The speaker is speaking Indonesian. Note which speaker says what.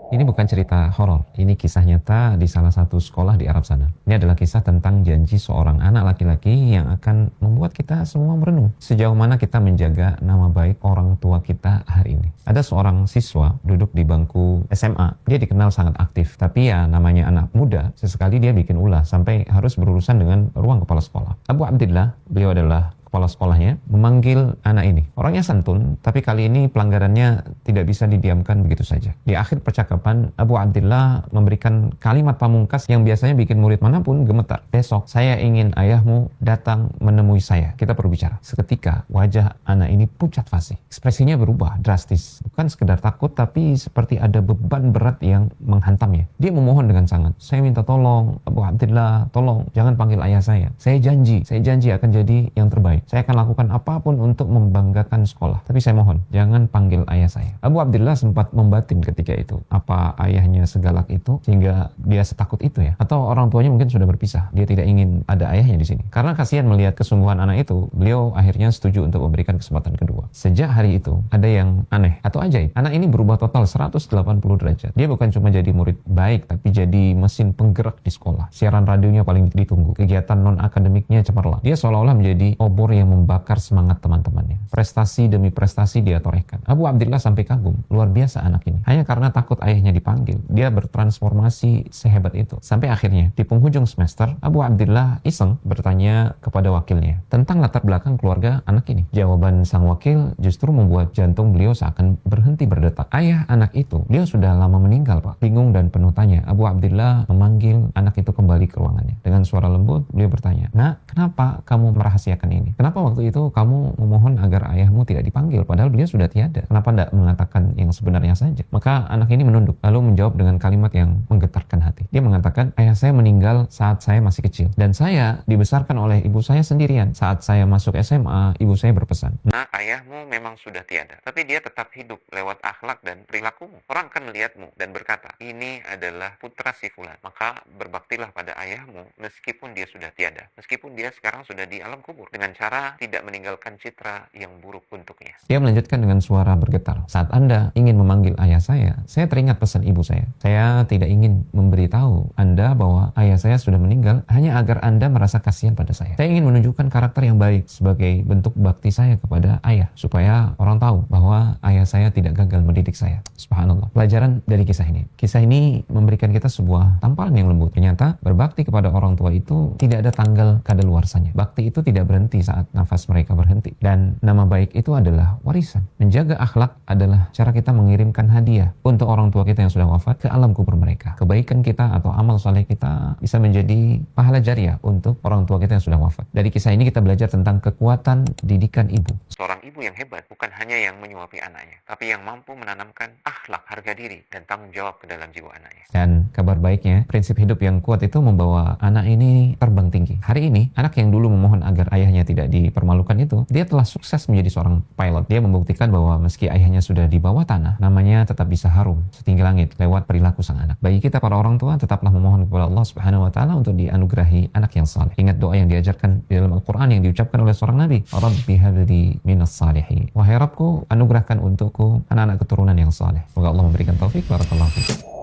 Speaker 1: Ini bukan cerita horor, ini kisah nyata di salah satu sekolah di Arab sana. Ini adalah kisah tentang janji seorang anak laki-laki yang akan membuat kita semua merenung. Sejauh mana kita menjaga nama baik orang tua kita hari ini. Ada seorang siswa duduk di bangku SMA, dia dikenal sangat aktif. Tapi ya namanya anak muda, sesekali dia bikin ulah sampai harus berurusan dengan ruang kepala sekolah. Abu Abdillah, beliau adalah kepala sekolahnya, memanggil anak ini. Orangnya santun, tapi kali ini pelanggarannya tidak bisa didiamkan begitu saja. Di akhir percakapan, Abu Abdillah memberikan kalimat pamungkas yang biasanya bikin murid manapun gemetar. Besok, saya ingin ayahmu datang menemui saya. Kita perlu bicara. Seketika, wajah anak ini pucat fasih. Ekspresinya berubah drastis. Bukan sekedar takut, tapi seperti ada beban berat yang menghantamnya. Dia memohon dengan sangat. Saya minta tolong, Abu Abdillah, tolong, jangan panggil ayah saya. Saya janji akan jadi yang terbaik. Saya akan lakukan apapun untuk membanggakan sekolah. Tapi saya mohon, jangan panggil ayah saya. Abu Abdillah sempat membatin ketika itu. Apa ayahnya segalak itu sehingga dia setakut itu ya? Atau orang tuanya mungkin sudah berpisah. Dia tidak ingin ada ayahnya di sini. Karena kasihan melihat kesungguhan anak itu, beliau akhirnya setuju untuk memberikan kesempatan kedua. Sejak hari itu, ada yang aneh atau ajaib. Anak ini berubah total 180 derajat. Dia bukan cuma jadi murid baik, tapi jadi mesin penggerak di sekolah. Siaran radionya paling ditunggu. Kegiatan non-akademiknya cemerlang. Dia seolah-olah menjadi obor yang membakar semangat teman-temannya. Prestasi demi prestasi dia torehkan. Abu Abdillah sampai kagum, luar biasa anak ini. Hanya karena takut ayahnya dipanggil, dia bertransformasi sehebat itu. Sampai akhirnya, di penghujung semester, Abu Abdillah iseng bertanya kepada wakilnya tentang latar belakang keluarga anak ini. Jawaban sang wakil justru membuat jantung beliau seakan berhenti berdetak. Ayah anak itu, dia sudah lama meninggal, Pak. Bingung dan penuh tanya, Abu Abdillah memanggil anak itu kembali ke ruangannya. Dengan suara lembut, beliau bertanya, "Nak, kenapa kamu merahasiakan ini? Kenapa waktu itu kamu memohon agar ayahmu tidak dipanggil, padahal beliau sudah tiada? Kenapa tidak mengatakan yang sebenarnya saja?" Maka anak ini menunduk, lalu menjawab dengan kalimat yang menggetarkan hati. Dia mengatakan, "Ayah saya meninggal saat saya masih kecil, dan saya dibesarkan oleh ibu saya sendirian. Saat saya masuk SMA, ibu saya berpesan, 'Nak, ayahmu memang sudah tiada, tapi dia tetap hidup lewat akhlak dan perilakumu. Orang akan melihatmu dan berkata, ini adalah putra si fulan. Maka berbaktilah pada ayahmu meskipun dia sudah tiada, meskipun dia sekarang sudah di alam kubur, dengan cara tidak meninggalkan citra yang buruk untuknya.'" Dia melanjutkan dengan suara bergetar, "Saat Anda ingin memanggil ayah saya teringat pesan ibu saya. Saya tidak ingin memberitahu Anda bahwa ayah saya sudah meninggal hanya agar Anda merasa kasihan pada saya. Saya ingin menunjukkan karakter yang baik sebagai bentuk bakti saya kepada ayah, supaya orang tahu bahwa ayah saya tidak gagal mendidik saya." Subhanallah. Pelajaran dari kisah ini. Kisah ini memberikan kita sebuah tamparan yang lembut. Ternyata berbakti kepada orang tua itu tidak ada tanggal kadaluarsanya. Bakti itu tidak berhenti saat nafas mereka berhenti. Dan nama baik itu adalah warisan. Menjaga akhlak adalah cara kita mengirimkan hadiah untuk orang tua kita yang sudah wafat ke alam kubur mereka. Kebaikan kita atau amal soleh kita bisa menjadi pahala jariah untuk orang tua kita yang sudah wafat. Dari kisah ini kita belajar tentang kekuatan didikan ibu. Seorang ibu yang hebat bukan hanya yang menyuapi anaknya, tapi yang mampu menanamkan akhlak, harga diri, dan tanggung jawab ke dalam jiwa anaknya. Dan kabar baiknya, prinsip hidup yang kuat itu membawa anak ini terbang tinggi. Hari ini, anak yang dulu memohon agar ayahnya tidak dipermalukan itu, dia telah sukses menjadi seorang pilot. Dia membuktikan bahwa meski ayahnya sudah di bawah tanah, namanya tetap bisa harum setinggi langit lewat perilaku sang anak. Bagi kita para orang tua, tetaplah memohon kepada Allah Subhanahu wa taala untuk dianugerahi anak yang saleh. Ingat doa yang diajarkan di dalam Al-Qur'an yang diucapkan oleh seorang nabi, "Rabbi habli minas salihin." Wahai Rabbku, anugerahkan untukku anak-anak keturunan yang saleh. Semoga Allah memberikan taufik. Barakallahu fiik.